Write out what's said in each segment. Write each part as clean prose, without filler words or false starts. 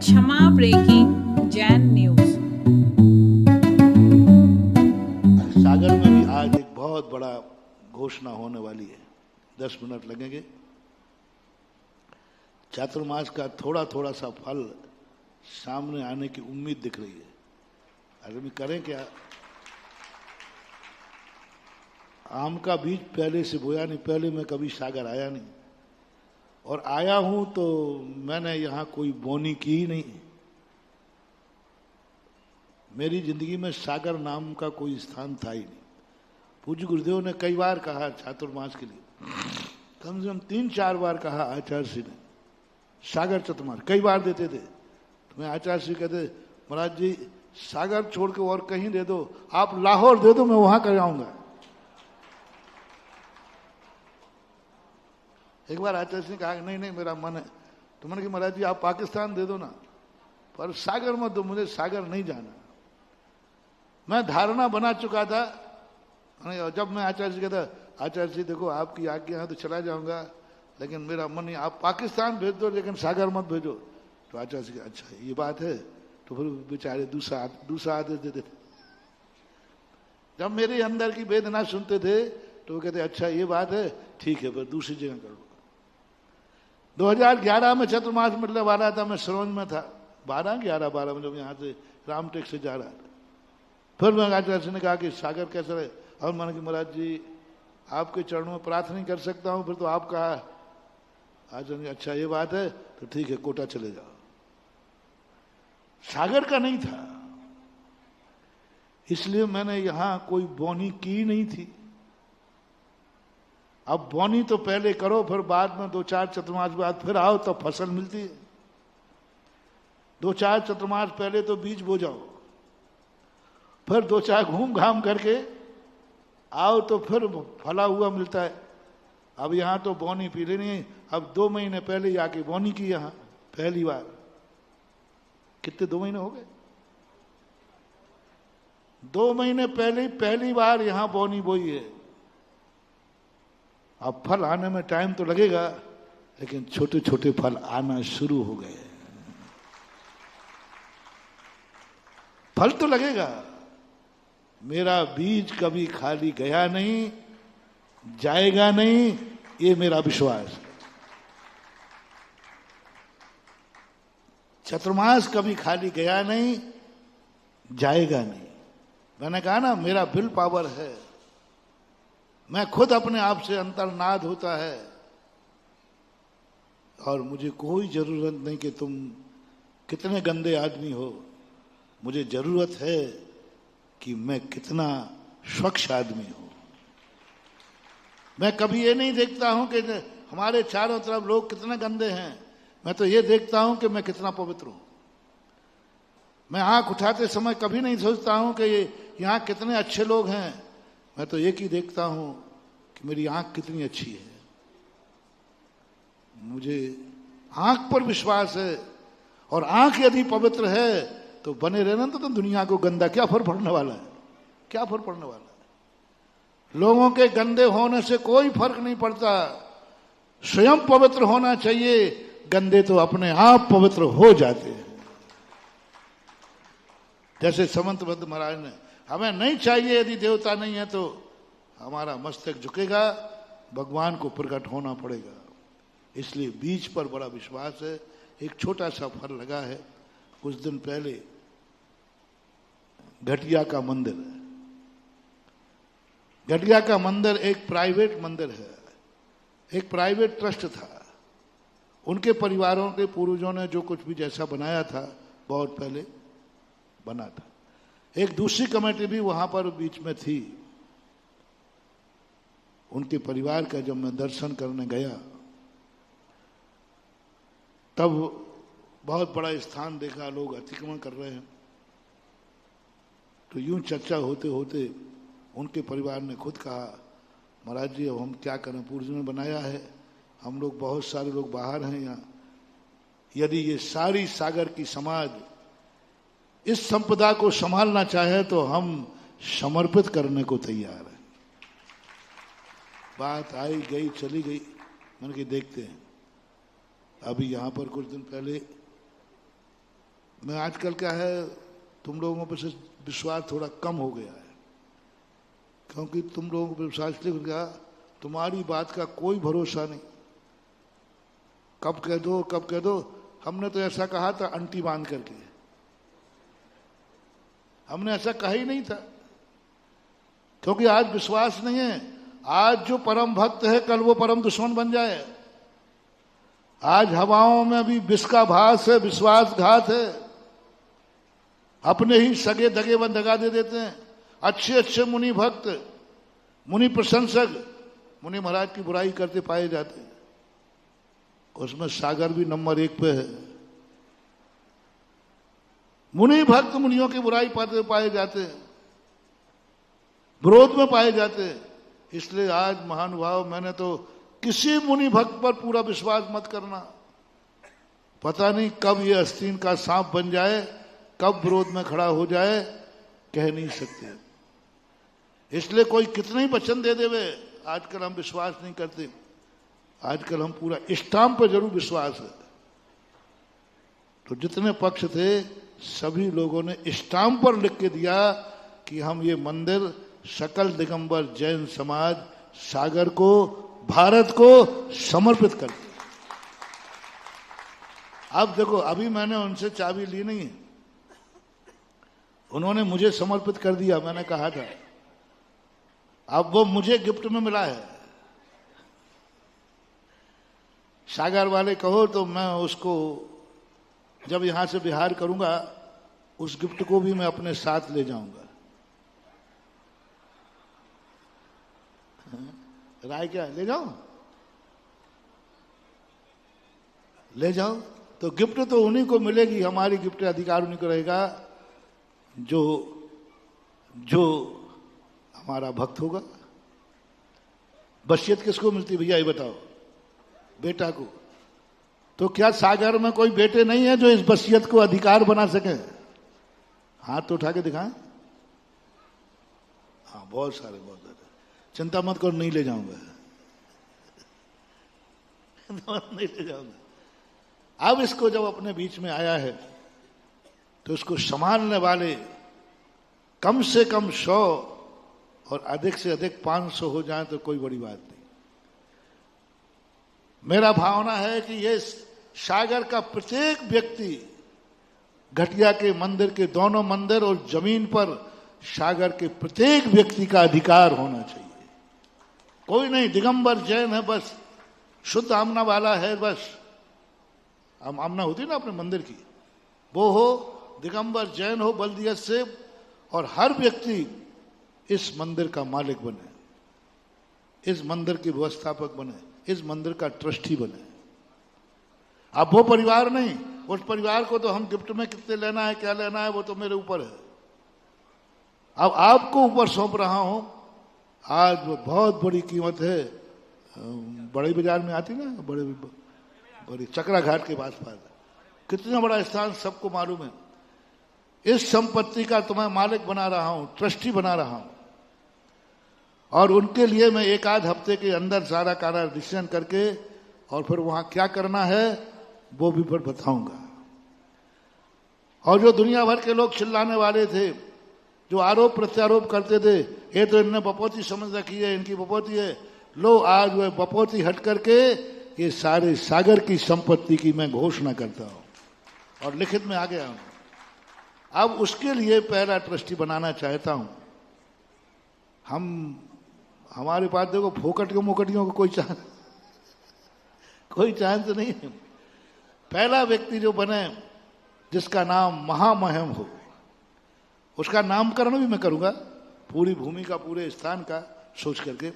क्षमा breaking Jain news. सागर में भी आज एक बहुत बड़ा घोषणा होने वाली है। 10 मिनट लगेंगे। चातुर्मास का थोड़ा थोड़ा सा फल सामने आने की उम्मीद दिख रही है। आदमी करें क्या? आम का बीज पहले से बोया नहीं, पहले मैं कभी सागर आया नहीं, और आया हूं तो मैंने यहां कोई बोनी की ही नहीं। मेरी जिंदगी में सागर नाम का कोई स्थान था ही नहीं। पूज्य गुरुदेव ने कई बार कहा चातुर्मास के लिए, कम से कम 3-4 बार कहा आचार्य श्री ने सागर चतुर्मास कई बार देते थे। तो मैं आचार्य श्री कहते, महाराज जी सागर छोड़ के और कहीं दे दो, आप लाहौर दे दो, मैं वहां कर आऊंगा। एक बार आचार्य श्री ने कहा नहीं नहीं मेरा मन है, तो मैंने कहा महाराज जी आप पाकिस्तान दे दो ना, पर सागर मत दो, मुझे सागर नहीं जाना। मैं धारणा बना चुका था। जब मैं आचार्य जी कहता, आचार्य जी देखो आपकी आज्ञा है तो चला जाऊंगा, लेकिन मेरा मन नहीं, आप पाकिस्तान भेज दो लेकिन सागर मत भेजो। तो आचार्य जी अच्छा ये बात है, तो फिर बेचारे दूसरा आदेश देते थे। जब मेरे अंदर की वेदना सुनते थे तो वो कहते अच्छा ये बात है, ठीक है फिर दूसरी जगह कर लो। 2011 में चतुर्मास मिलने वाला था, मैं सरोज में था, 12 मतलब यहाँ से रामटेक से जा रहा था। फिर मैं आचार्य ने कहा कि सागर कैसा रहे, और मैंने कि महाराज जी आपके चरणों में प्रार्थना कर सकता हूँ। फिर तो आप कहा आचार्य ने अच्छा ये बात है तो ठीक है कोटा चले जाओ। सागर का नहीं था, इसलिए मैंने यहां कोई बोनी की नहीं थी। अब बोनी तो पहले करो, फिर बाद में 2-4 चतुर्मास बाद फिर आओ तब फसल मिलती है। 2-4 चतुर्मास पहले तो बीज बो जाओ, फिर 2-4 घूम घाम करके आओ तो फिर फला हुआ मिलता है। अब यहां तो बोनी पी लेनी है। अब 2 महीने पहले ही आके बोनी की यहां पहली बार। कितने 2 महीने हो गए? 2 महीने पहले ही पहली बार यहां बोनी बोई है। अब फल आने में टाइम तो लगेगा, लेकिन छोटे छोटे फल आना शुरू हो गए। फल तो लगेगा। मेरा बीज कभी खाली गया नहीं, जाएगा नहीं, ये मेरा विश्वास है। चतुर्मास कभी खाली गया नहीं, जाएगा नहीं। मैंने कहा ना मेरा विल पावर है, मैं खुद अपने आप से अंतर्नाद होता है, और मुझे कोई जरूरत नहीं कि तुम कितने गंदे आदमी हो। मुझे जरूरत है कि मैं कितना स्वच्छ आदमी हूं। मैं कभी ये नहीं देखता हूं कि हमारे चारों तरफ लोग कितने गंदे हैं, मैं तो ये देखता हूं कि मैं कितना पवित्र हूं। मैं आंख उठाते समय कभी नहीं सोचता हूं कि यहां कितने अच्छे लोग हैं, मैं तो एक ही देखता हूं कि मेरी आंख कितनी अच्छी है। मुझे आंख पर विश्वास है, और आंख यदि पवित्र है तो बने रहना तो दुनिया को गंदा क्या फर्क पड़ने वाला है? क्या फर्क पड़ने वाला है? लोगों के गंदे होने से कोई फर्क नहीं पड़ता। स्वयं पवित्र होना चाहिए, गंदे तो अपने आप पवित्र हो जाते हैं। जैसे समंत बद्ध महाराज ने, हमें नहीं चाहिए यदि देवता नहीं है तो हमारा मस्तक झुकेगा, भगवान को प्रकट होना पड़ेगा। इसलिए बीज पर बड़ा विश्वास है। एक छोटा सा फल लगा है। कुछ दिन पहले घटिया का मंदिर है। घटिया का मंदिर एक प्राइवेट मंदिर है, एक प्राइवेट ट्रस्ट था। उनके परिवारों के पूर्वजों ने जो कुछ भी जैसा बनाया था बहुत पहले बना था। एक दूसरी कमेटी भी वहां पर बीच में थी। उनके परिवार का जब मैं दर्शन करने गया तब बहुत बड़ा स्थान देखा, लोग अतिक्रमण कर रहे हैं। तो यूं चर्चा होते होते उनके परिवार ने खुद कहा, महाराज जी अब हम क्या करें, पूर्वजों ने बनाया है, हम लोग बहुत सारे लोग बाहर हैं यहाँ, यदि ये सारी सागर की समाज इस संपदा को संभालना चाहे तो हम समर्पित करने को तैयार हैं। बात आई गई चली गई। मैंने कि देखते हैं। अभी यहाँ पर कुछ दिन पहले मैं आजकल क्या है, तुम लोगों पर से विश्वास थोड़ा कम हो गया है, क्योंकि तुम लोगों पर विश्वास हो गया, तुम्हारी बात का कोई भरोसा नहीं, कब कह दो कब कह दो। हमने तो ऐसा कहा था अंटी बांध करके, हमने ऐसा कहा ही नहीं था, क्योंकि आज विश्वास नहीं है। आज जो परम भक्त है कल वो परम दुश्मन बन जाए। आज हवाओं में अभी विष का भास है, विश्वासघात है, अपने ही सगे दगे व दगा दे देते हैं। अच्छे अच्छे मुनि भक्त, मुनि प्रशंसक मुनि महाराज की बुराई करते पाए जाते हैं, उसमें सागर भी नंबर 1 पे है। मुनि भक्त मुनियों की बुराई पाते पाए जाते हैं, विरोध में पाए जाते हैं। इसलिए आज महानुभाव, मैंने तो किसी मुनि भक्त पर पूरा विश्वास मत करना, पता नहीं कब ये आस्तीन का सांप बन जाए, कब विरोध में खड़ा हो जाए, कह नहीं सकते। इसलिए कोई कितने ही वचन दे देवे, आजकल हम विश्वास नहीं करते। आजकल हम पूरा स्टाम्प पर जरूर विश्वास है। तो जितने पक्ष थे सभी लोगों ने स्टाम्प पर लिख के दिया कि हम ये मंदिर सकल दिगंबर जैन समाज सागर को, भारत को समर्पित करते। अब देखो, अभी मैंने उनसे चाबी ली नहीं, उन्होंने मुझे समर्पित कर दिया, मैंने कहा था। अब वो मुझे गिफ्ट में मिला है। सागर वाले कहो तो मैं उसको जब यहां से बिहार करूंगा, उस गिफ्ट को भी मैं अपने साथ ले जाऊंगा। राय क्या है, ले जाओ? ले जाओ। तो गिफ्ट तो उन्हीं को मिलेगी, हमारी गिफ्ट अधिकार उन्हीं को रहेगा जो जो हमारा भक्त होगा। वसीयत किसको मिलती भैया ये बताओ? बेटा को। तो क्या सागर में कोई बेटे नहीं है जो इस वसीयत को अधिकार बना सके? हाथ तो उठा के दिखाएं। हाँ, बहुत सारे, बहुत सारे। चिंता मत करो, नहीं ले जाऊंगा नहीं ले जाऊंगा। अब इसको जब अपने बीच में आया है तो इसको संभालने वाले कम से कम 100 और अधिक से अधिक 500 हो जाए तो कोई बड़ी बात नहीं। मेरा भावना है कि ये सागर का प्रत्येक व्यक्ति, घटिया के मंदिर के दोनों मंदिर और जमीन पर सागर के प्रत्येक व्यक्ति का अधिकार होना चाहिए। कोई नहीं दिगंबर जैन है बस, शुद्ध आमना वाला है बस, आमना होती ना अपने मंदिर की, वो हो, दिगंबर जैन हो बल्दियत से, और हर व्यक्ति इस मंदिर का मालिक बने, इस मंदिर के व्यवस्थापक बने, इस मंदिर का ट्रस्टी बने। अब वो परिवार नहीं, उस परिवार को तो हम गिफ्ट में कितने लेना है, क्या लेना है, वो तो मेरे ऊपर है। अब आपको ऊपर सौंप रहा हूं। आज वो बहुत बड़ी कीमत है, बड़े बाजार में आती ना, बड़ी चकरा घाट के पास कितना बड़ा स्थान सबको मालूम है। इस संपत्ति का तो मैं मालिक बना रहा हूं, ट्रस्टी बना रहा हूं, और उनके लिए मैं 1 आध हफ्ते के अंदर सारा कारा डिसीजन करके और फिर वहां क्या करना है वो भी फिर बताऊंगा। और जो दुनिया भर के लोग चिल्लाने वाले थे, जो आरोप प्रत्यारोप करते थे, ये तो इनने बपौती समझ रखी है, इनकी बपौती है, लो आज वह बपौती हट करके ये सारे सागर की संपत्ति की मैं घोषणा करता हूं और लिखित में आ गया हूं। अब उसके लिए पहला ट्रस्टी बनाना चाहता हूं। हमारे पास देखो फोकटियों मोकटियों को कोई चांस नहीं है। पहला व्यक्ति जो बने जिसका नाम महामहिम हो, उसका नामकरण भी मैं करूंगा, पूरी भूमि का, पूरे स्थान का सोच करके।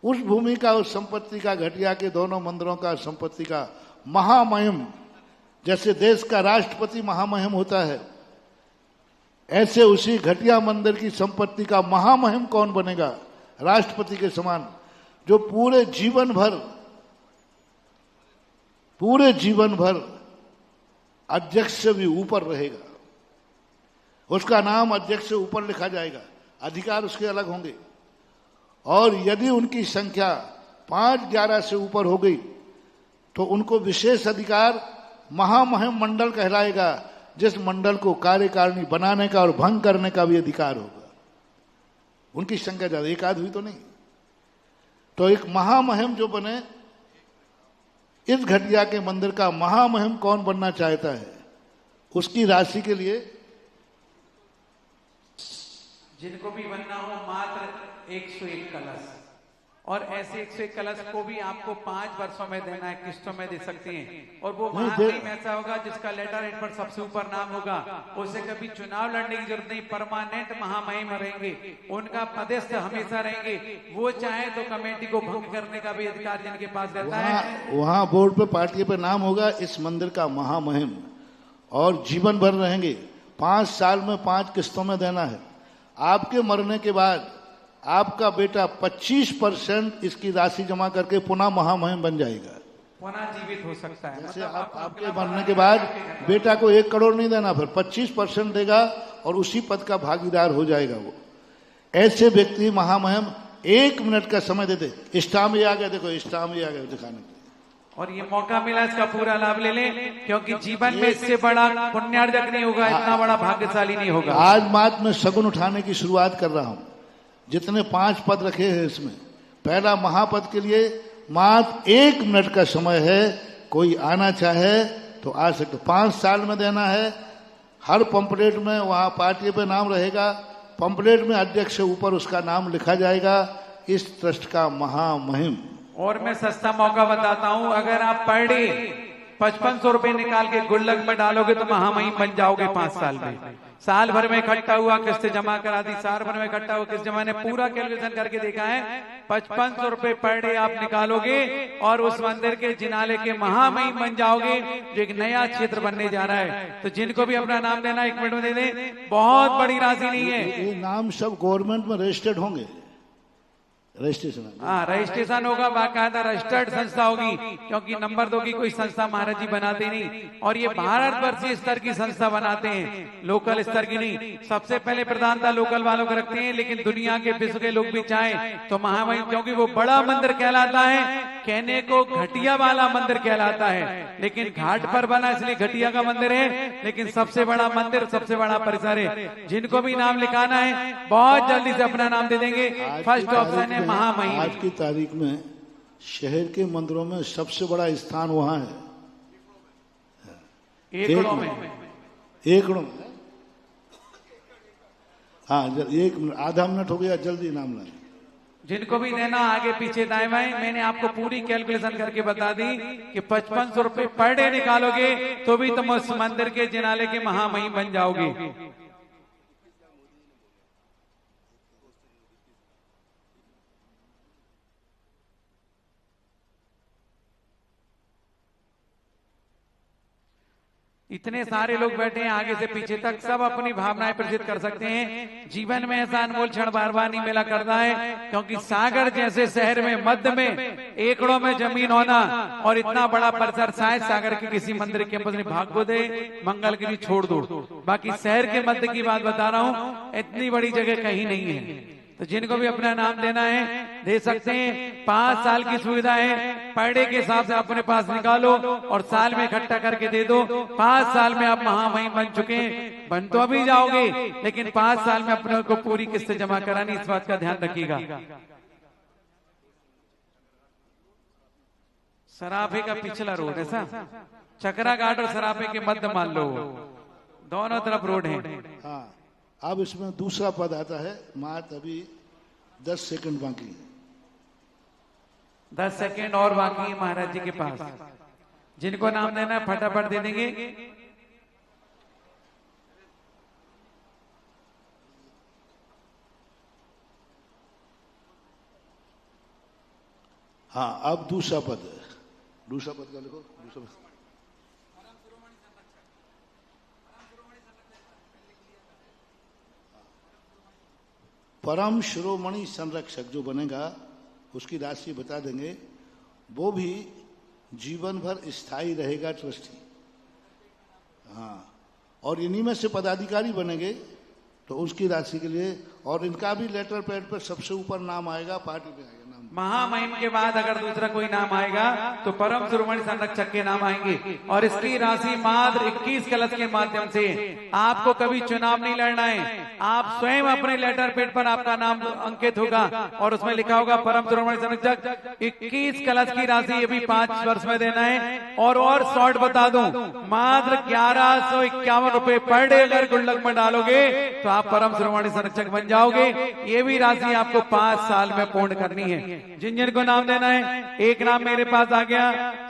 उस भूमि का, उस संपत्ति का, घटिया के दोनों मंदिरों का संपत्ति का महामहिम, जैसे देश का राष्ट्रपति महामहिम होता है, ऐसे उसी घटिया मंदिर की संपत्ति का महामहिम कौन बनेगा? राष्ट्रपति के समान, जो पूरे जीवन भर अध्यक्ष से भी ऊपर रहेगा। उसका नाम अध्यक्ष से ऊपर लिखा जाएगा, अधिकार उसके अलग होंगे। और यदि उनकी संख्या 5-11 से ऊपर हो गई तो उनको विशेष अधिकार महामहिम मंडल कहलाएगा, जिस मंडल को कार्यकारिणी बनाने का और भंग करने का भी अधिकार होगा। उनकी संख्या ज्यादा, एक आध हुई तो नहीं। तो एक महामहिम जो बने, इस घटिया के मंदिर का महामहिम कौन बनना चाहता है, उसकी राशि के लिए जिनको भी बनना हो मात्र 101 कलश, और ऐसे 101 कलश को भी आपको 5 वर्षों में देना है, किस्तों में दे सकते हैं। और वो महामहिम ऐसा होगा जिसका लेटर हेड पर सबसे ऊपर नाम होगा, उसे कभी चुनाव लड़ने की जरूरत नहीं, परमानेंट महामहिम रहेंगे, उनका पदस्थ हमेशा रहेंगे। वो चाहे तो कमेटी को भंग करने का भी अधिकार जिनके पास रहता है। वहां बोर्ड पे पार्टी पे नाम होगा इस मंदिर का महामहिम, और जीवन भर रहेंगे। 5 साल में 5 किस्तों में देना है। आपके मरने के बाद आपका बेटा 25% इसकी राशि जमा करके पुनः महामहिम बन जाएगा, पुनः जीवित हो सकता है। जैसे आपके मरने के बाद बेटा को 1 करोड़ नहीं देना, फिर 25% देगा और उसी पद का भागीदार हो जाएगा वो। ऐसे व्यक्ति महामहिम 1 मिनट का समय देते। स्टाम्प ये आ गया, देखो स्टाम्प ये आ गया दिखाने के लिए। और ये मौका मिला, इसका पूरा लाभ ले लें, क्योंकि जीवन में इससे बड़ा पुण्यार्जक नहीं होगा, इतना बड़ा भाग्यशाली नहीं होगा। आज मात्र मैं शगुन उठाने की शुरुआत कर रहा हूं। जितने 5 पद रखे हैं इसमें, पहला महापद के लिए मात्र 1 मिनट का समय है। कोई आना चाहे तो आ सकते। 5 साल में देना है। हर पंपलेट में वहां पार्टी पे नाम रहेगा, पंपलेट में अध्यक्ष से ऊपर उसका नाम लिखा जाएगा, इस ट्रस्ट का महामहिम। और मैं सस्ता मौका बताता हूं, अगर आप पर डे 5500 रुपए निकाल के गुल्लक में डालोगे तो महामहिम बन जाओगे 5 साल में। साल भर में इकट्ठा हुआ, किस्त जमा करा दी, साल भर में इकट्ठा हुआ, किस्त जमा ने पूरा कैलकुलेशन करके देखा है। 5500 रुपए पर डे आप निकालोगे और उस मंदिर के जिनाले के महामहिम बन जाओगे, जो एक नया क्षेत्र बनने जा रहा है। तो जिनको भी अपना नाम देना 1 मिनट में दे दें, बहुत बड़ी राशि नहीं है। ये नाम सब गवर्नमेंट में रजिस्टर्ड होंगे, रजिस्ट्रेशन। हाँ, रजिस्ट्रेशन होगा, बाकायदा रजिस्टर्ड संस्था होगी, क्योंकि नंबर 2 की कोई संस्था महाराज जी बनाते नहीं। और ये भारतवर्षीय स्तर की संस्था बनाते हैं, लोकल स्तर की नहीं। सबसे पहले प्रधानता लोकल वालों को रखते हैं, लेकिन दुनिया के विश्व के लोग भी चाहें तो महामहिम, क्योंकि वो बड़ा मंदिर कहलाता है, कहने को घटिया वाला मंदिर कहलाता है, लेकिन घाट पर बना इसलिए घटिया का मंदिर है, लेकिन सबसे बड़ा मंदिर, सबसे बड़ा परिसर है। जिनको भी नाम लिखाना है बहुत जल्दी से अपना नाम दे देंगे। फर्स्ट ऑप्शन है महामहिम। आज की तारीख में शहर के मंदिरों में सबसे बड़ा स्थान वहां है, एकड़ों में। एकड़ों में। हाँ, 1 मिनट, आधा मिनट हो गया, जल्दी नाम लाए। जिनको भी देना आगे पीछे दाएं बाएं, मैंने आपको पूरी कैलकुलेशन करके बता दी कि 5500 रुपए पर डे निकालोगे तो भी तुम उस मंदिर के जिनाले के महामहिम बन जाओगे। इतने सारे लोग बैठे हैं आगे से पीछे तक, सब अपनी भावनाएं प्रकट कर सकते हैं। जीवन में ऐसा अनमोल क्षण बार बार नहीं मिला करता है, क्योंकि सागर जैसे शहर में मध्य में एकड़ों में जमीन होना और इतना बड़ा परिसर, शायद सागर के किसी मंदिर के कैंपस में भाग्य दे, मंगलगिरी छोड़ दो, बाकी शहर के मध्य की बात बता रहा हूँ, इतनी बड़ी जगह कहीं नहीं है। तो जिनको भी अपना नाम देना है दे सकते हैं। 5 साल की सुविधा है, पर डे के हिसाब से अपने पास निकालो और साल में इकट्ठा करके दे दो। 5 साल में आप महामहिम बन चुके हैं, बन तो अभी जाओगे, लेकिन 5 साल में अपने को पूरी किस्त जमा करानी, इस बात का ध्यान रखिएगा। सराफे का पिछला रोड है सा, चकरा घाट और सराफे के मध्य मान लो, दोनों तरफ रोड है। हाँ, अब इसमें दूसरा पद आता है। मात्र अभी 10 सेकंड बाकी है। 10 सेकंड और बाकी है महाराज जी के पास। जिनको नाम देना है फटाफट दे देंगे। हाँ, अब दूसरा पद है। दूसरा पद का लिखो। दूसरा पद परम शिरोमणि संरक्षक जो बनेगा उसकी राशि बता देंगे। वो भी जीवन भर स्थायी रहेगा ट्रस्टी। हाँ, और इन्हीं में से पदाधिकारी बनेंगे तो उसकी राशि के लिए, और इनका भी लेटर पैड पर सबसे ऊपर नाम आएगा, पार्टी पे आएगा नाम। महामहिम के बाद अगर दूसरा कोई नाम आएगा तो परम शिरोमणि संरक्षक के नाम आएंगे। और इसकी राशि मात्र 21 कलश के माध्यम से। आपको कभी चुनाव नहीं लड़ना है, आप स्वयं अपने लेटर पैड पर आपका नाम अंकित होगा और उसमें लिखा होगा परम शिरोमणि संरक्षक। 21 कलश की राशि ये भी 5 वर्ष में देना है। और शॉर्ट बता दूं, मात्र 1151 रुपए पर डे अगर गुल्लक में डालोगे तो आप परम शिरोमणि संरक्षक बन जाओगे। ये भी राशि आपको 5 साल में पूर्ण करनी है। जिन जिन को नाम देना है, एक नाम मेरे पास आ गया,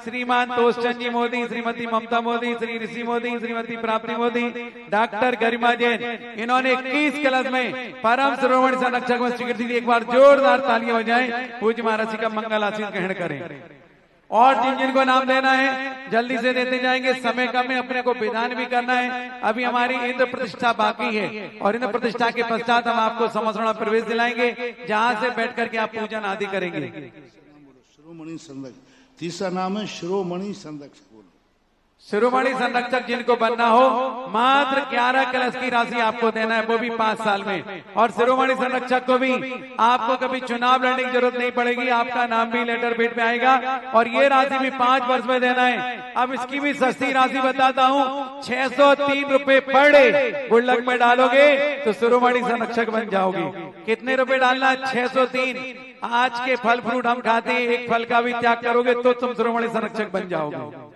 श्रीमान तोषचंद जी मोदी, श्रीमती ममता मोदी, श्री ऋषि मोदी, श्रीमती प्राप्ति मोदी, डॉक्टर गरिमा जैन। इन्होंने 21 कलश में परम शिरोमणि संरक्षक में स्वीकृति दी। एक बार जोरदार तालियां हो जाएं, पूज्य महाराज जी का मंगल आशीष ग्रहण करें। और जिन जिन को नाम देना है जल्दी से देते जाएंगे, समय कम है, अपने को विधान भी करना है। अभी हमारी इंद्र प्रतिष्ठा बाकी है और इंद्र प्रतिष्ठा के पश्चात हम आपको समस्रण प्रवेश दिलाएंगे, जहां से बैठ करके आप पूजन आदि करेंगे। शिरोमणि संरक्षक, तीसरा नाम है शिरोमणि संरक्षक। शिरोमणि संरक्षक जिनको बनना हो, मात्र 11 कलश की राशि आपको देना है, वो भी 5 साल में। और शिरोमणि संरक्षक को भी आपको कभी चुनाव लड़ने की जरूरत नहीं पड़ेगी, आपका नाम भी लेटर पेड पे आएगा और ये राशि भी 5 वर्ष में देना है। अब इसकी भी सस्ती राशि बताता हूँ, 603 रुपए पर डे गुल्लक में डालोगे तो शिरोमणि संरक्षक बन जाओगे। कितने रुपए डालना? 603। आज के फल फ्रूट हम खाते हैं, एक फल का भी त्याग करोगे तो तुम शिरोमणि संरक्षक बन जाओगे।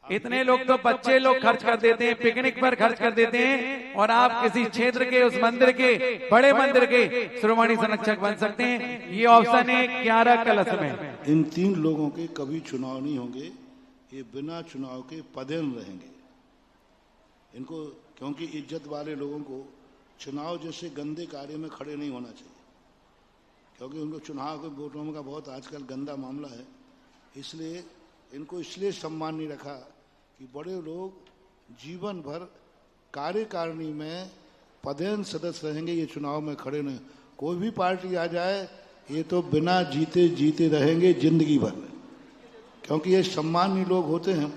इतने लोग तो बच्चे लोग खर्च कर देते हैं, पिकनिक पर खर्च कर देते हैं, और आप किसी क्षेत्र के उस मंदिर के, बड़े मंदिर के शिरोमणि संरक्षक बन सकते हैं। ये ऑप्शन है 11 कलश में। इन 3 लोगों के कभी चुनाव नहीं होंगे, ये बिना चुनाव के पदेन रहेंगे। इनको, क्योंकि इज्जत वाले लोगों को चुनाव जैसे गंदे कार्य में खड़े नहीं होना चाहिए, क्योंकि उनको चुनाव के वोटों का बहुत आजकल गंदा मामला है। इसलिए इनको इसलिए सम्मान नहीं रखा कि बड़े लोग जीवन भर कार्यकारिणी में पदेन सदस्य रहेंगे, ये चुनाव में खड़े नहीं। कोई भी पार्टी आ जाए ये तो बिना जीते जीते रहेंगे जिंदगी भर, क्योंकि ये सम्मानी लोग होते हैं।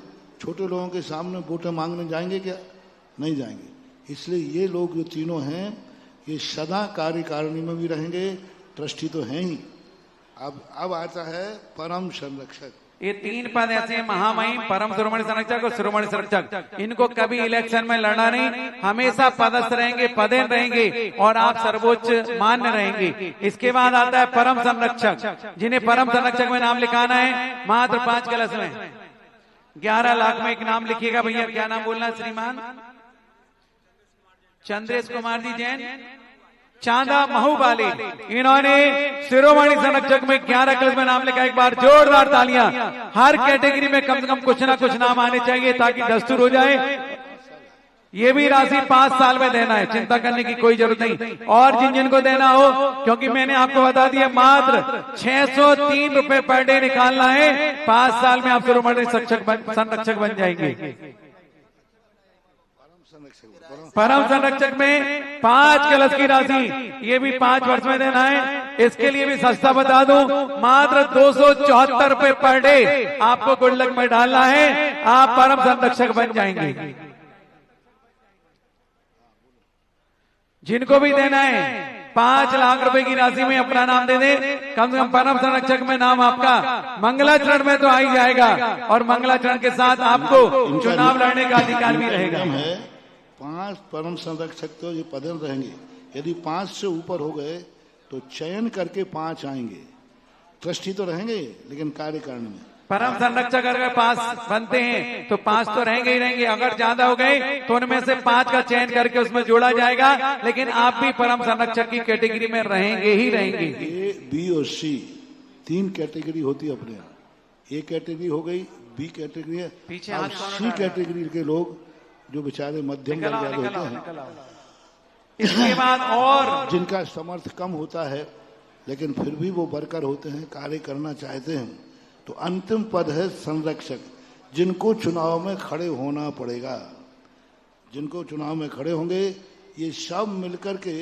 छोटे लोगों के सामने वोटें मांगने जाएंगे क्या? नहीं जाएंगे। इसलिए ये लोग जो तीनों हैं ये सदा कार्यकारिणी में भी रहेंगे, ट्रस्टी तो हैं ही। अब आता है परम संरक्षक। ये 3 पद ऐसे हैं, महामहिम, परम शिरोमणि संरक्षक और शिरोमणि संरक्षक। इनको कभी इलेक्शन में लड़ना नहीं, हमेशा पदस्थ रहेंगे, पदेन रहेंगे और आप सर्वोच्च मान्य रहेंगे। इसके बाद आता है परम संरक्षक, जिन्हें परम संरक्षक में नाम लिखाना है मात्र 5 कलश में। 11 लाख में एक नाम लिखिएगा भैया। क्या नाम बोलना है? श्रीमान चंद्रेश कुमार जी जैन, चांदा महूबाली। इन्होंने शिरोमणि संरक्षक में 11 कलश में नाम लिखा। एक बार जोरदार तालियां। हर कैटेगरी में कम से कम कुछ ना कुछ नाम आने चाहिए ताकि दस्तूर हो जाए। ये भी राशि 5 साल में देना है, चिंता करने की कोई जरूरत नहीं। और जिन जिनको देना हो, क्योंकि मैंने आपको बता दिया मात्र 603 रुपए पर डे निकालना है, 5 साल में आप शिरोमणि संरक्षक बन जाएंगे। परम संरक्षक में 5 कलश की राशि, ये भी 5 वर्ष में देना है। इसके लिए भी सस्ता बता दूं, मात्र 274 रुपए पर डे आपको गुल्लक में डालना है, आप परम संरक्षक बन जाएंगे। जिनको भी देना है 5 लाख रुपए की राशि में अपना नाम दे दे, कम से कम परम संरक्षक में नाम आपका मंगलाचरण में तो आ ही जाएगा और मंगलाचरण के साथ आपको चुनाव लड़ने का अधिकार भी रहेगा। 5 परम संरक्षक तो ये पदेन रहेंगे। यदि 5 से ऊपर हो गए तो चयन करके 5 आएंगे। ट्रस्टी तो रहेंगे लेकिन कार्यकारिणी में। परम संरक्षक अगर 5 बनते हैं तो 5 तो रहेंगे ही रहेंगे। अगर ज्यादा हो गए तो उनमें से 5 का चयन करके उसमें जोड़ा जाएगा, लेकिन आप भी परम संरक्षक की कैटेगरी में रहेंगे ही रहेंगे। ए, बी और सी 3 कैटेगरी होती है अपने यहाँ। ए कैटेगरी हो गई, बी कैटेगरी है, अब सी कैटेगरी के लोग जो बेचारे मध्यम वर्ग वाले होते हैं, इसके बाद और जिनका समर्थ कम होता है लेकिन फिर भी वो वर्कर होते हैं, कार्य करना चाहते हैं, तो अंतिम पद है संरक्षक, जिनको चुनाव में खड़े होना पड़ेगा। जिनको चुनाव में खड़े होंगे ये सब मिलकर के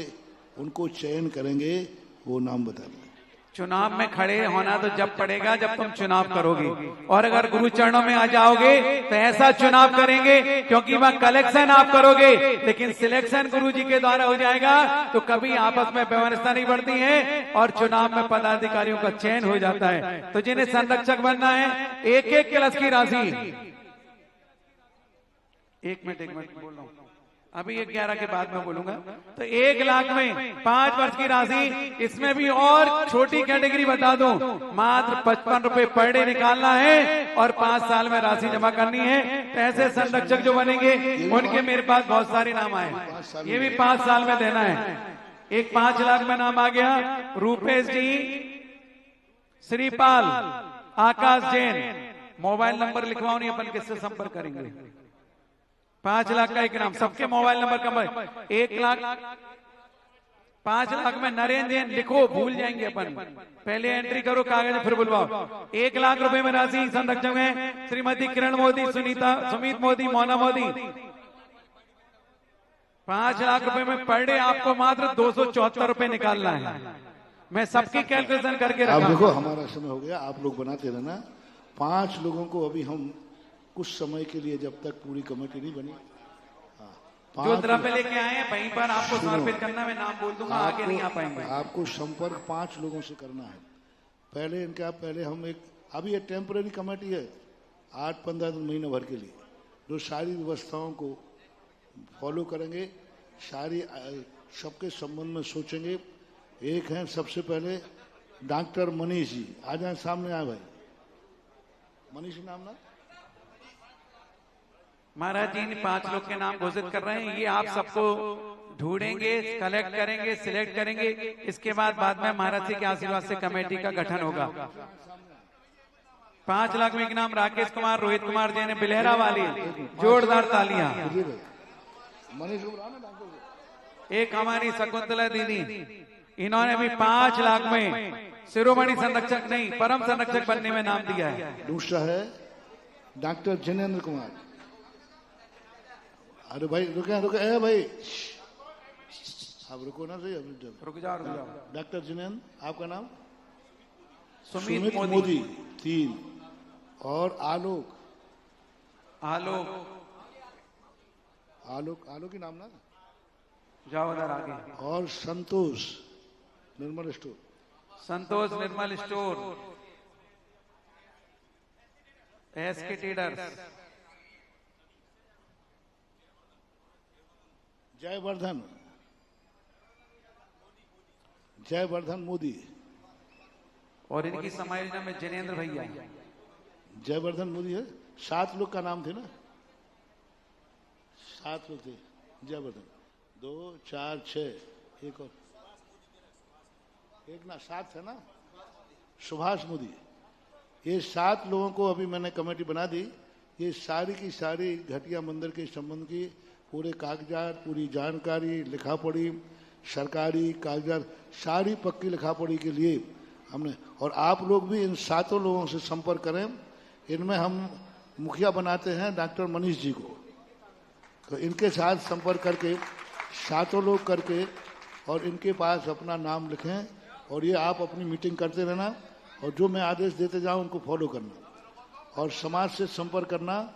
उनको चयन करेंगे, वो नाम बता दें। चुनाव में खड़े होना तो जब पड़ेगा जब तुम चुनाव करोगे, और अगर गुरु चरणों में आ जाओगे तो ऐसा चुनाव करेंगे, क्योंकि वह कलेक्शन आप करोगे लेकिन सिलेक्शन गुरु जी के द्वारा हो जाएगा, तो कभी आपस में व्यवस्था नहीं बढ़ती है और चुनाव में पदाधिकारियों का चयन हो जाता है। तो जिन्हें संरक्षक बनना है, एक एक कलश की राशि, एक मिनट बोल रहा हूं, अभी 11 के बाद में बोलूंगा। तो 1 लाख में 5 वर्ष की राशि, इसमें भी और छोटी कैटेगरी बता दूं, मात्र 55 रुपए पर डे निकालना है और 5 साल में राशि जमा करनी है। तो ऐसे संरक्षक जो बनेंगे उनके मेरे पास बहुत सारे नाम आए, ये भी 5 साल में देना है। एक 5 लाख में नाम आ गया, रूपेश जी, श्रीपाल, आकाश जैन। मोबाइल नंबर लिखवाओ नहीं, अपन किससे संपर्क करेंगे। 5 लाख का एक नाम, सबके मोबाइल नंबर का 1 लाख 5 लाख में नरेंद्र जैन लिखो, भूल जाएंगे अपन, पहले एंट्री करो कागज फिर बुलवाओ। 1 लाख रुपए में राशि संरक्षक है श्रीमती किरण मोदी, सुमित मोदी, मोना मोदी। 5 लाख रुपए में पर डे आपको मात्र 274 रुपए निकालना है। मैं सबकी कैलकुलेशन करके रखा। आप देखो हमारा समय हो गया, आप लोग बनाते रहना। 5 लोगों को अभी हम कुछ समय के लिए, जब तक पूरी कमेटी नहीं बनी, जो द्रव्य लेके आए हैं वहीं पर आपको समर्पित करना, मैं नाम बोल दूंगा, आगे नहीं आ पाएंगे। आपको संपर्क 5 लोगों से करना है। पहले हम एक, अभी ये टेम्पररी कमेटी है 8-15 दिन, महीने भर के लिए, जो सारी व्यवस्थाओं को फॉलो करेंगे, सारी सबके संबंध में सोचेंगे। एक है सबसे पहले डॉक्टर मनीष जी, आ जाए सामने आए भाई। मनीष नाम ना, महाराज जी इन 5 लोग के नाम घोषित कर रहे हैं। ये आप सबको ढूंढेंगे, कलेक्ट करेंगे, सिलेक्ट करेंगे, इसके बाद में महाराज जी के आशीर्वाद से कमेटी का गठन होगा। 5 लाख में एक नाम राकेश कुमार, रोहित कुमार जैन, बिलहरा वाली, जोरदार तालियां। एक हमारी शकुंतला दीदी, इन्होंने भी 5 लाख में शिरोमणि संरक्षक नहीं, परम संरक्षक बनने में नाम दिया है। दूसरा है डॉक्टर जिनेंद्र कुमार। अरे भाई रुके ए भाई, आप रुको ना, सही रुक जाओ। डॉक्टर जिनेंद्र, आपका नाम? सुमित मोदी 3, और आलोक की नाम ना, जाओ उधर आगे। और Santosh Nirmal store, SK traders, Jayvardhan Modi, और इनकी समायोजन में जिनेंद्र भैया। जयवर्धन मोदी है। 7 लोग का नाम थे ना, 7 लोग थे। जयवर्धन 2, 4, 6, एक और एक ना 7 है ना, सुभाष मोदी। ये 7 लोगों को अभी मैंने कमेटी बना दी। ये सारी की सारी घटिया मंदिर के संबंध की पूरे कागजात, पूरी जानकारी, लिखा पढ़ी, सरकारी कागजात, सारी पक्की लिखा पढ़ी के लिए हमने, और आप लोग भी इन 7 लोगों से संपर्क करें। इनमें हम मुखिया बनाते हैं डॉक्टर मनीष जी को, तो इनके साथ संपर्क करके 7 लोग करके और इनके पास अपना नाम लिखें, और ये आप अपनी मीटिंग करते रहना, और जो मैं आदेश देते जाऊं उनको फॉलो करना, और समाज से संपर्क करना।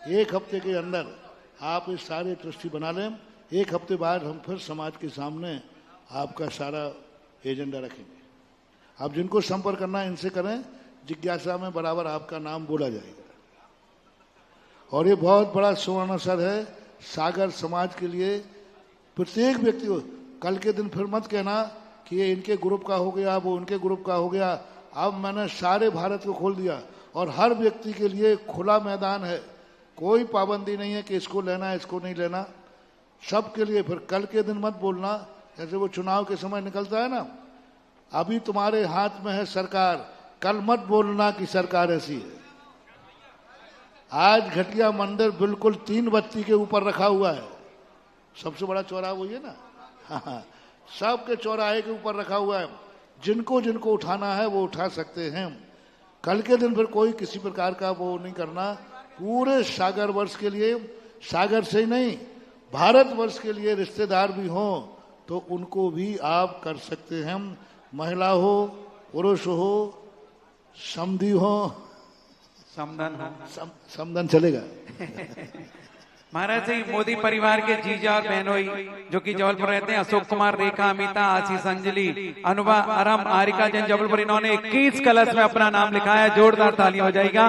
1 हफ्ते के अंदर आप इस सारे ट्रस्टी बना लें। 1 हफ्ते बाद हम फिर समाज के सामने आपका सारा एजेंडा रखेंगे। आप जिनको संपर्क करना इनसे करें, जिज्ञासा में बराबर आपका नाम बोला जाएगा। और ये बहुत बड़ा सुवर्ण अवसर है सागर समाज के लिए। प्रत्येक व्यक्ति को कल के दिन फिर मत कहना कि ये इनके ग्रुप का हो गया, वो उनके ग्रुप का हो गया। अब मैंने सारे भारत को खोल दिया और हर व्यक्ति के लिए खुला मैदान है, कोई पाबंदी नहीं है कि इसको लेना है इसको नहीं लेना, सबके लिए। फिर कल के दिन मत बोलना, जैसे वो चुनाव के समय निकलता है ना, अभी तुम्हारे हाथ में है सरकार, कल मत बोलना कि सरकार ऐसी है। आज घटिया मंदिर बिल्कुल 3 बत्ती के ऊपर रखा हुआ है, सबसे बड़ा चौराहा वही है ना, हाँ, सबके चौराहे के ऊपर रखा हुआ है। जिनको जिनको उठाना है वो उठा सकते हैं। कल के दिन फिर कोई किसी प्रकार का वो नहीं करना। पूरे सागर वर्ष के लिए, सागर से ही नहीं भारत वर्ष के लिए रिश्तेदार भी हों तो उनको भी आप कर सकते हैं। महिला हो, पुरुष हो, समधी हो, समधन हो। समधन चलेगा। महाराज जी, मोदी परिवार के जीजा और बहनोई जो कि जबलपुर रहते हैं, अशोक कुमार, रेखा, अमिता, आशीष, अंजलि, अनुभा, आरम, आरिका जैन, जबलपुर, इन्होंने 21 कलश में अपना नाम लिखा है। जोरदार तालियां हो जाएगा।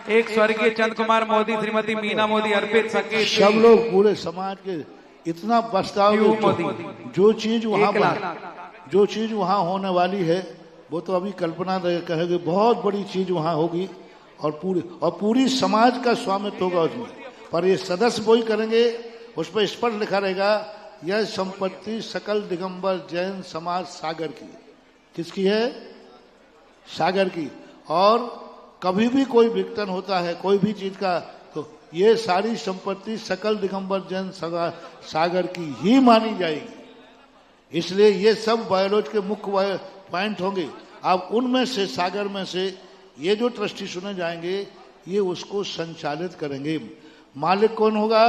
एक स्वर्गीय चंद कुमार मोदी, श्रीमती मीना मोदी, अर्पित सके, सब लोग पूरे समाज के इतना प्रस्ताव, जो चीज वहाँ होने वाली है वो तो अभी कल्पना कहेंगे, बहुत बड़ी चीज वहाँ होगी और पूरी समाज का स्वामित्व होगा उसमें। पर ये सदस्य वही करेंगे, उस पर स्पष्ट लिखा रहेगा यह संपत्ति सकल दिगंबर जैन समाज सागर की। किसकी है? सागर की। और कभी भी कोई विघटन होता है कोई भी चीज का, तो ये सारी संपत्ति सकल दिगंबर जैन सागर की ही मानी जाएगी। इसलिए ये सब बायोलॉजी के मुख्य पॉइंट होंगे। अब उनमें से, सागर में से ये जो ट्रस्टी चुने जाएंगे ये उसको संचालित करेंगे। मालिक कौन होगा?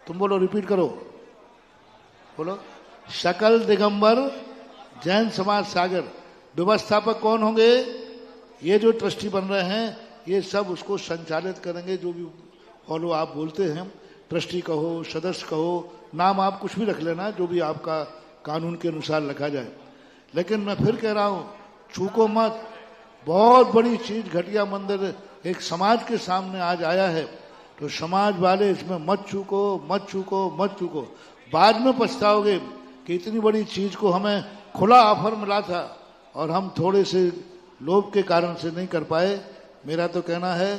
तुम बोलो, रिपीट करो, बोलो। सकल दिगंबर जैन समाज सागर। व्यवस्थापक कौन होंगे? ये जो ट्रस्टी बन रहे हैं ये सब उसको संचालित करेंगे। जो भी फॉलो आप बोलते हैं, ट्रस्टी कहो, सदस्य कहो, नाम आप कुछ भी रख लेना, जो भी आपका कानून के अनुसार रखा जाए। लेकिन मैं फिर कह रहा हूं, छूको मत। बहुत बड़ी चीज घटिया मंदिर एक समाज के सामने आज आया है, तो समाज वाले इसमें मत चूको, मत चूको, मत चूको। बाद में पछताओगे कि इतनी बड़ी चीज को हमें खुला ऑफर मिला था और हम थोड़े से लोभ के कारण से नहीं कर पाए। मेरा तो कहना है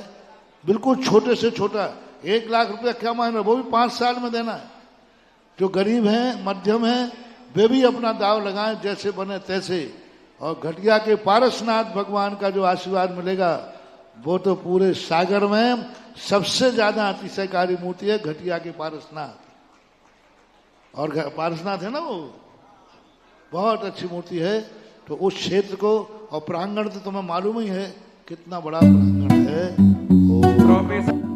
बिल्कुल छोटे से छोटा 1 लाख रुपया क्या मायने, वो भी 5 साल में देना है। जो गरीब हैं, मध्यम हैं, वे भी अपना दाव लगाएं, जैसे बने तैसे। और घटिया के पारसनाथ भगवान का जो आशीर्वाद मिलेगा वो तो पूरे सागर में सबसे ज्यादा अतिशयकारी मूर्ति है घटिया के पारसनाथ। और पारसनाथ है ना, वो बहुत अच्छी मूर्ति है। तो उस क्षेत्र को, और प्रांगण तो तुम्हें मालूम ही है कितना बड़ा प्रांगण है। प्रोफेसर